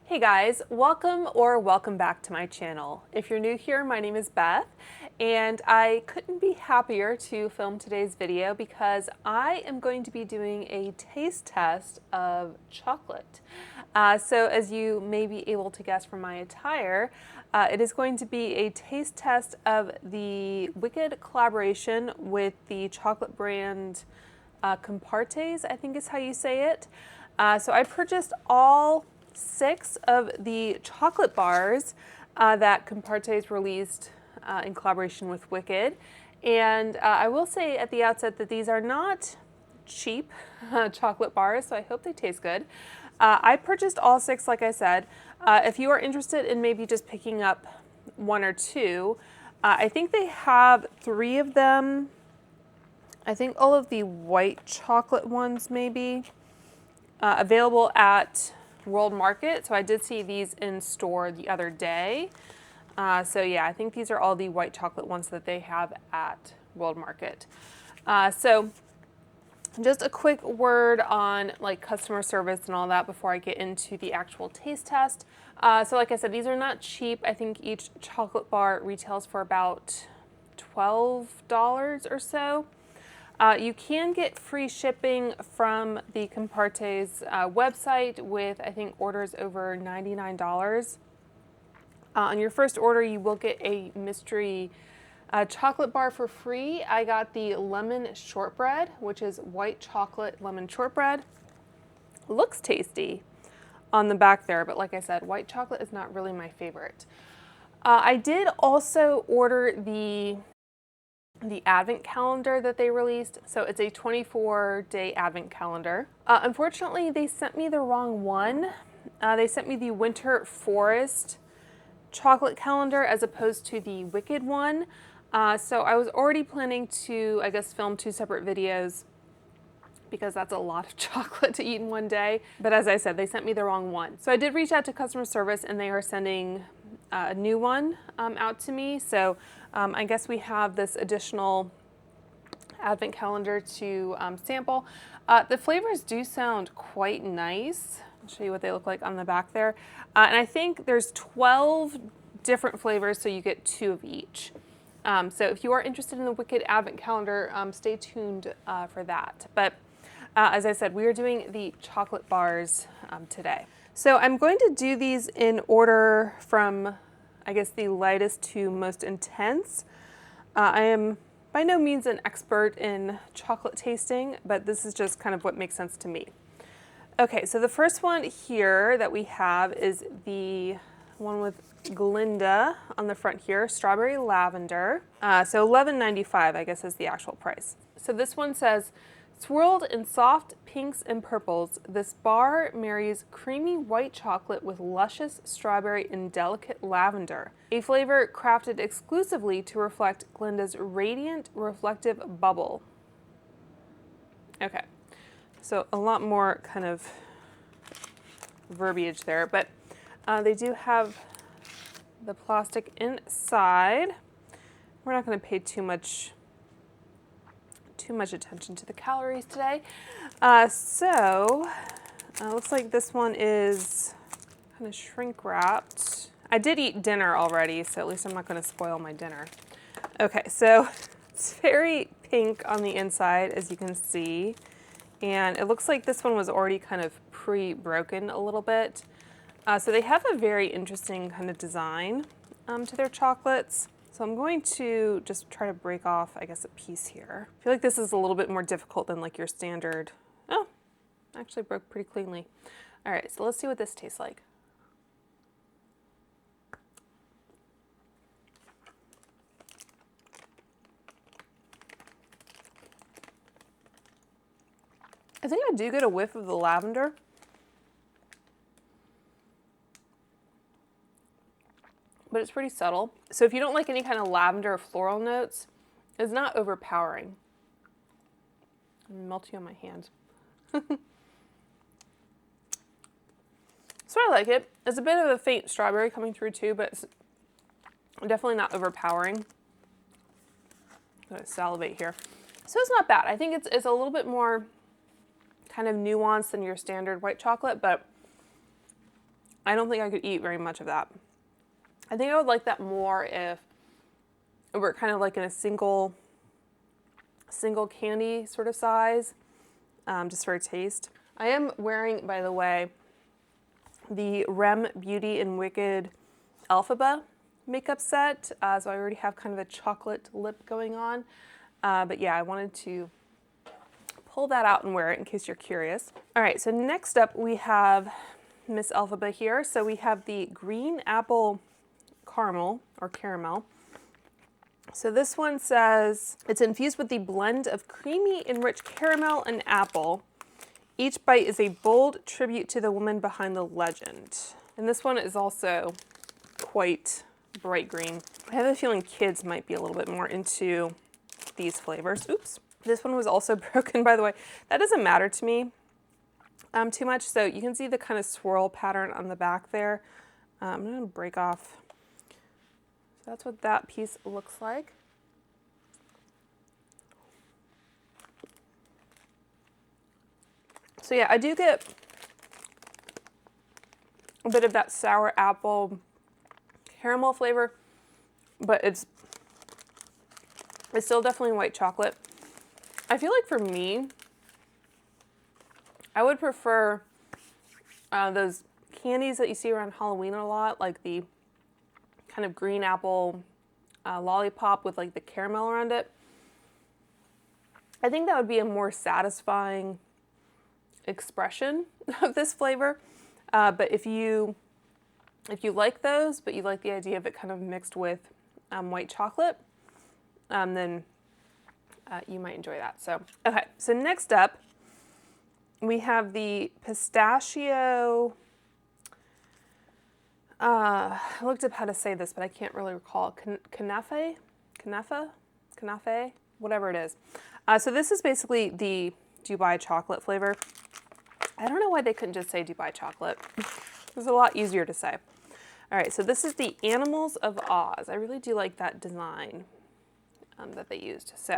Hey guys, welcome back to my channel. If you're new here, my name is Beth, and I couldn't be happier to film today's video because I am going to be doing a taste test of chocolate. So as you may be able to guess from my attire, it is going to be a taste test of the Wicked collaboration with the chocolate brand Compartés, I think is how you say it. So I purchased all 6 of the chocolate bars that Compartés released in collaboration with Wicked. And I will say at the outset that these are not cheap chocolate bars, so I hope they taste good. I purchased all 6, like I said. If you are interested in maybe just picking up 1 or 2, I think they have 3 of them. I think all of the white chocolate ones maybe available at World Market. So I did see these in store the other day. So yeah, I think these are all the white chocolate ones that they have at World Market. So just a quick word on like customer service and all that before I get into the actual taste test. So like I said, these are not cheap. I think each chocolate bar retails for about $12 or so. You can get free shipping from the Compartés website with, I think, orders over $99. On your first order, you will get a mystery chocolate bar for free. I got the lemon shortbread, which is white chocolate lemon shortbread. Looks tasty on the back there, but like I said, white chocolate is not really my favorite. I did also order the advent calendar that they released. So it's a 24-day advent calendar. Unfortunately, they sent me the wrong one. They sent me the Winter Forest chocolate calendar as opposed to the Wicked one. So I was already planning to, I guess, film 2 separate videos because that's a lot of chocolate to eat in one day. But as I said, they sent me the wrong one. So I did reach out to customer service and they are sending a new one out to me. So I guess we have this additional advent calendar to sample. The flavors do sound quite nice. I'll show you what they look like on the back there. And I think there's 12 different flavors, so you get 2 of each. So if you are interested in the Wicked advent calendar, stay tuned for that. But as I said, we are doing the chocolate bars today. So I'm going to do these in order from, I guess, the lightest to most intense. I am by no means an expert in chocolate tasting, but this is just kind of what makes sense to me. Okay, so the first one here that we have is the one with Glinda on the front here, strawberry lavender. So $11.95, I guess, is the actual price. So this one says, swirled in soft pinks and purples, this bar marries creamy white chocolate with luscious strawberry and delicate lavender, a flavor crafted exclusively to reflect Glinda's radiant, reflective bubble. Okay, so a lot more kind of verbiage there, but they do have the plastic inside. We're not going to pay too much attention to the calories today. Looks like this one is kind of shrink wrapped. I did eat dinner already, so at least I'm not going to spoil my dinner. Okay, so it's very pink on the inside, as you can see. And it looks like this one was already kind of pre-broken a little bit. So they have a very interesting kind of design to their chocolates. So I'm going to just try to break off, I guess, a piece here. I feel like this is a little bit more difficult than like your standard. Oh, actually broke pretty cleanly. All right, so let's see what this tastes like. I think I do get a whiff of the lavender. But it's pretty subtle. So if you don't like any kind of lavender or floral notes, it's not overpowering. I'm melting on my hands. So I like it. It's a bit of a faint strawberry coming through too, but it's definitely not overpowering. I'm gonna salivate here. So it's not bad. I think it's a little bit more kind of nuanced than your standard white chocolate, but I don't think I could eat very much of that. I think I would like that more if it were kind of like in a single candy sort of size, just for a taste. I am wearing, by the way, the Rem Beauty and Wicked Elphaba makeup set, so I already have kind of a chocolate lip going on. But yeah, I wanted to pull that out and wear it in case you're curious. All right, so next up we have Miss Elphaba here. So we have the Green Apple Caramel, or Caramel. So this one says, it's infused with the blend of creamy and rich caramel and apple. Each bite is a bold tribute to the woman behind the legend. And this one is also quite bright green. I have a feeling kids might be a little bit more into these flavors. Oops. This one was also broken, by the way. That doesn't matter to me too much. So you can see the kind of swirl pattern on the back there. I'm gonna break off. So that's what that piece looks like. So yeah, I do get a bit of that sour apple caramel flavor, but it's still definitely white chocolate. I feel like for me, I would prefer those candies that you see around Halloween a lot, like the kind of green apple lollipop with like the caramel around it. I think that would be a more satisfying expression of this flavor. But if you like those, but you like the idea of it kind of mixed with white chocolate, then you might enjoy that. So, okay, so next up, we have the pistachio, I looked up how to say this, but I can't really recall, Knafeh, whatever it is. So this is basically the Dubai chocolate flavor. I don't know why they couldn't just say Dubai chocolate. It was a lot easier to say. All right, so this is the Animals of Oz. I really do like that design that they used. So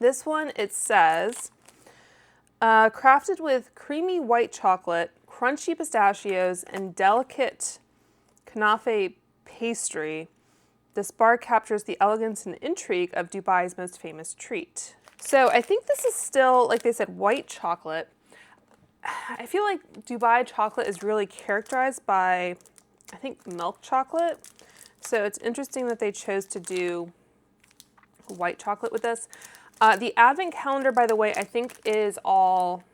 this one, it says, crafted with creamy white chocolate, crunchy pistachios, and delicate Knafeh pastry, this bar captures the elegance and intrigue of Dubai's most famous treat. So I think this is still, like they said, white chocolate. I feel like Dubai chocolate is really characterized by, I think, milk chocolate. So it's interesting that they chose to do white chocolate with this. The advent calendar, by the way, I think is all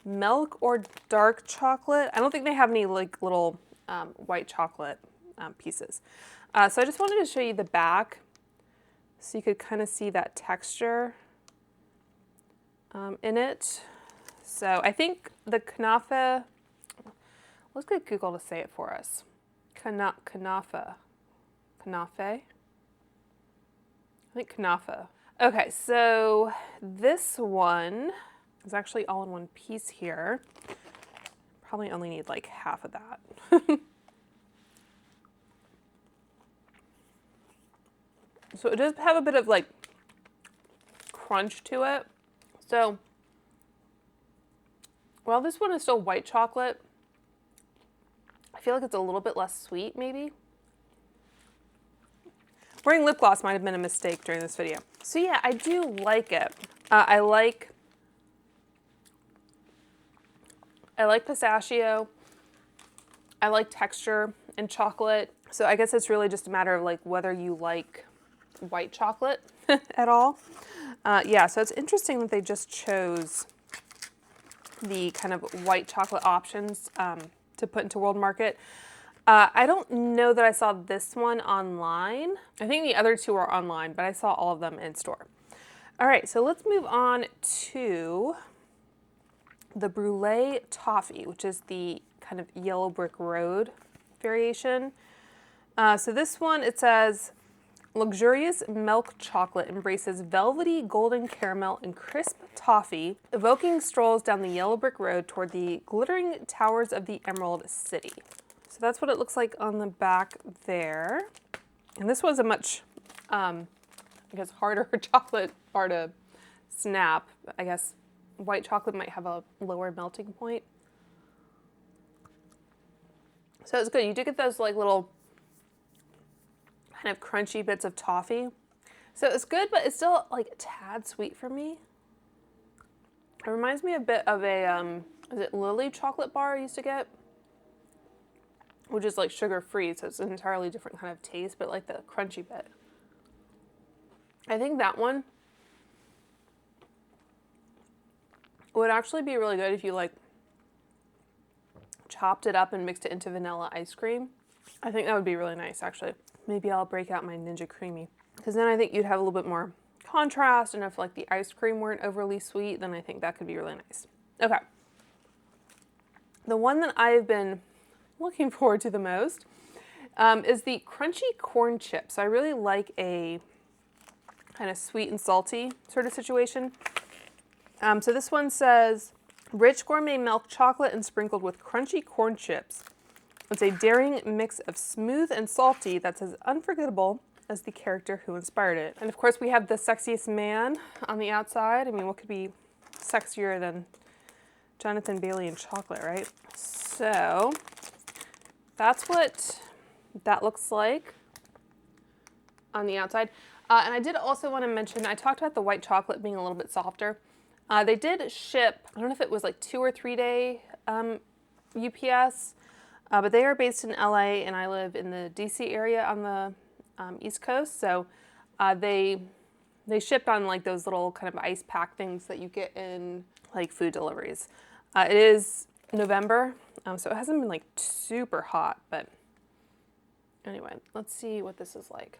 milk or dark chocolate. I don't think they have any like little white chocolate pieces. So I just wanted to show you the back so you could kind of see that texture in it. So I think the Knafeh, let's get Google to say it for us. Knafeh. I think Knafeh. Okay, so this one is actually all in one piece here. Probably only need like half of that. So it does have a bit of like crunch to it. So while this one is still white chocolate, I feel like it's a little bit less sweet maybe. Wearing lip gloss might have been a mistake during this video. So yeah, I do like it. I like pistachio. I like texture in chocolate. So I guess it's really just a matter of like whether you like white chocolate at all. Yeah, so it's interesting that they just chose the kind of white chocolate options to put into World Market. I don't know that I saw this one online. I think the other two are online, but I saw all of them in store. All right, so let's move on to the Brûlée Toffee, which is the kind of yellow brick road variation. So this one, it says, luxurious milk chocolate embraces velvety golden caramel and crisp toffee, evoking strolls down the yellow brick road toward the glittering towers of the Emerald City. So that's what it looks like on the back there. And this was a much, I guess, harder chocolate bar to snap. I guess white chocolate might have a lower melting point. So it's good. You do get those like little kind of crunchy bits of toffee. So it's good, but it's still like a tad sweet for me. It reminds me a bit of a, is it Lily chocolate bar I used to get? Which is like sugar-free, so it's an entirely different kind of taste, but like the crunchy bit. I think that one would actually be really good if you like chopped it up and mixed it into vanilla ice cream. I think that would be really nice, actually. Maybe I'll break out my Ninja Creamy, because then I think you'd have a little bit more contrast, and if like the ice cream weren't overly sweet, then I think that could be really nice. Okay. The one that I've been looking forward to the most is the crunchy corn chips. I really like a kind of sweet and salty sort of situation. So this one says, rich gourmet milk chocolate and sprinkled with crunchy corn chips. It's a daring mix of smooth and salty that's as unforgettable as the character who inspired it. And of course we have the sexiest man on the outside. I mean, what could be sexier than Jonathan Bailey and chocolate, right? So that's what that looks like on the outside. And I did also want to mention, I talked about the white chocolate being a little bit softer. They did ship, I don't know if it was like 2 or 3 day UPS, but they are based in LA and I live in the DC area on the East Coast. So they shipped on like those little kind of ice pack things that you get in like food deliveries. It is November, so it hasn't been like super hot, but anyway, let's see what this is like.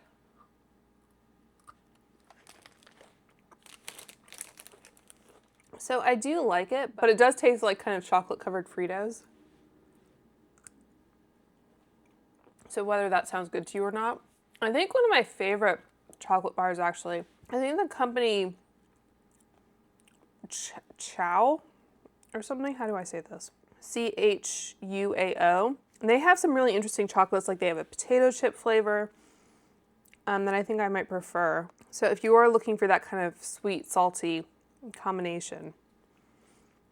So I do like it, but it does taste like kind of chocolate covered Fritos. So whether that sounds good to you or not. I think one of my favorite chocolate bars actually, I think the company Chow or something, how do I say this? CHUAO. And they have some really interesting chocolates, like they have a potato chip flavor that I think I might prefer. So if you are looking for that kind of sweet, salty combination.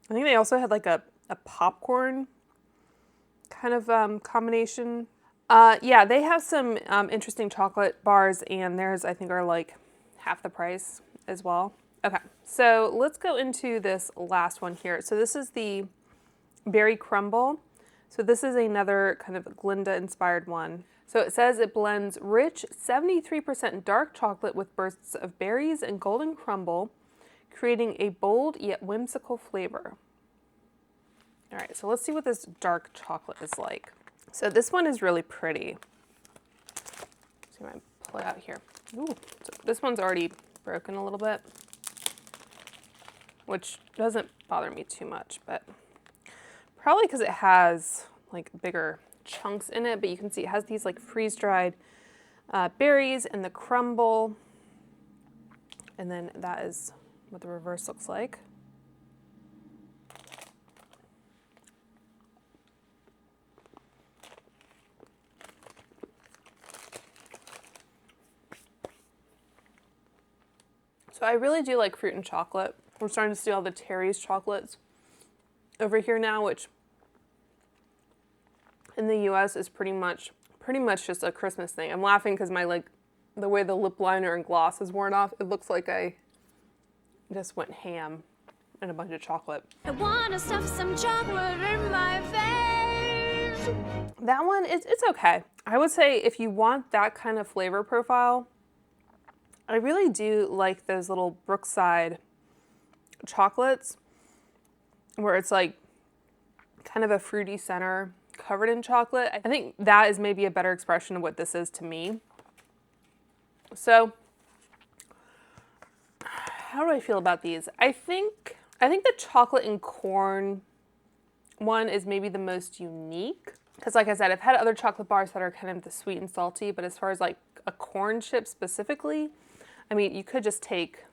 I think they also had like a popcorn kind of combination. Yeah, they have some interesting chocolate bars, and theirs I think are like half the price as well. Okay, so let's go into this last one here. So this is the Berry Crumble. So this is another kind of Glinda inspired one. So it says it blends rich 73% dark chocolate with bursts of berries and golden crumble, creating a bold yet whimsical flavor. All right, so let's see what this dark chocolate is like. So this one is really pretty. See if I pull it out here. Ooh, so this one's already broken a little bit, which doesn't bother me too much, but probably because it has like bigger chunks in it, but you can see it has these like freeze-dried berries and the crumble, and then that is what the reverse looks like. So I really do like fruit and chocolate. We're starting to see all the Terry's chocolates over here now, which in the US is pretty much just a Christmas thing. I'm laughing because the way the lip liner and gloss is worn off, it looks like I just went ham and a bunch of chocolate. I wanna stuff some chocolate in my face. That one, it's okay. I would say if you want that kind of flavor profile, I really do like those little Brookside chocolates where it's like kind of a fruity center covered in chocolate. I think that is maybe a better expression of what this is to me. So how do I feel about these? I think the chocolate and corn one is maybe the most unique. Because like I said, I've had other chocolate bars that are kind of the sweet and salty, but as far as like a corn chip specifically, I mean, you could just take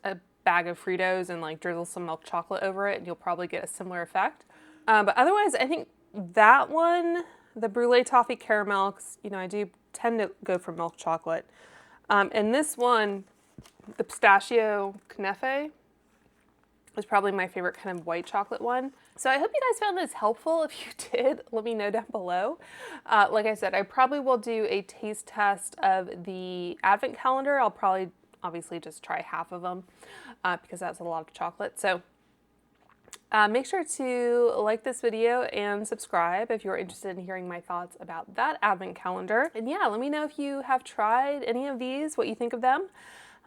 a bag of Fritos and like drizzle some milk chocolate over it and you'll probably get a similar effect. But otherwise, I think that one, the Brûlée Toffee Caramel, you know, I do tend to go for milk chocolate. And this one, the Pistahio Knafeh, was probably my favorite kind of white chocolate one. So I hope you guys found this helpful. If you did, let me know down below. Like I said, I probably will do a taste test of the advent calendar. I'll probably obviously just try half of them because that's a lot of chocolate. So make sure to like this video and subscribe if you're interested in hearing my thoughts about that advent calendar. And yeah, let me know if you have tried any of these, what you think of them.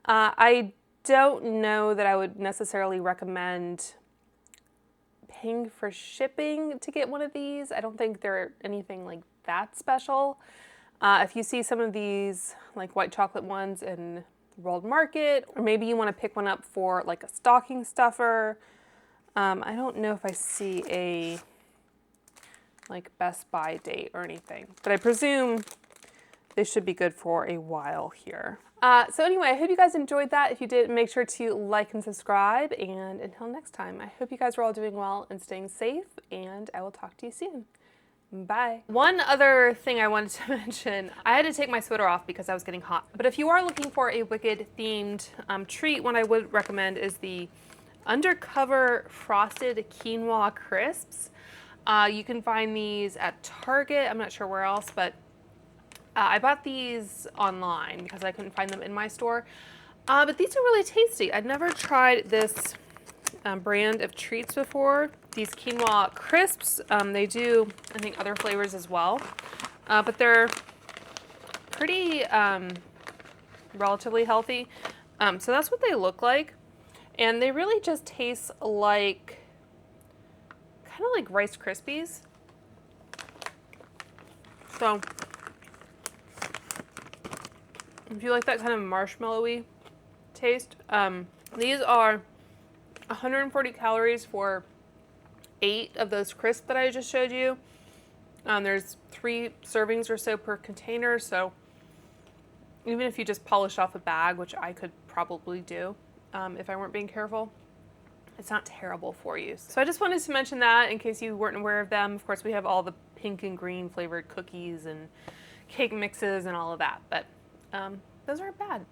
I don't know that I would necessarily recommend paying for shipping to get one of these. I don't think they're anything like that special. If you see some of these like white chocolate ones in World Market, or maybe you want to pick one up for like a stocking stuffer. I don't know if I see a like Best Buy date or anything, but I presume they should be good for a while here. So anyway, I hope you guys enjoyed that. If you did, make sure to like and subscribe. And until next time, I hope you guys are all doing well and staying safe, and I will talk to you soon. Bye. One other thing I wanted to mention, I had to take my sweater off because I was getting hot. But if you are looking for a Wicked themed treat, what I would recommend is the Undercover Frosted Quinoa Crisps. You can find these at Target. I'm not sure where else, but I bought these online because I couldn't find them in my store. But these are really tasty. I'd never tried this brand of treats before. These quinoa crisps, they do, I think, other flavors as well. But they're pretty relatively healthy. So that's what they look like. And they really just taste like, kind of like Rice Krispies. So if you like that kind of marshmallowy taste, these are 140 calories for 8 of those crisps that I just showed you. There's 3 servings or so per container, so even if you just polish off a bag, which I could probably do if I weren't being careful, it's not terrible for you. So I just wanted to mention that in case you weren't aware of them. Of course, we have all the pink and green flavored cookies and cake mixes and all of that, but those aren't bad.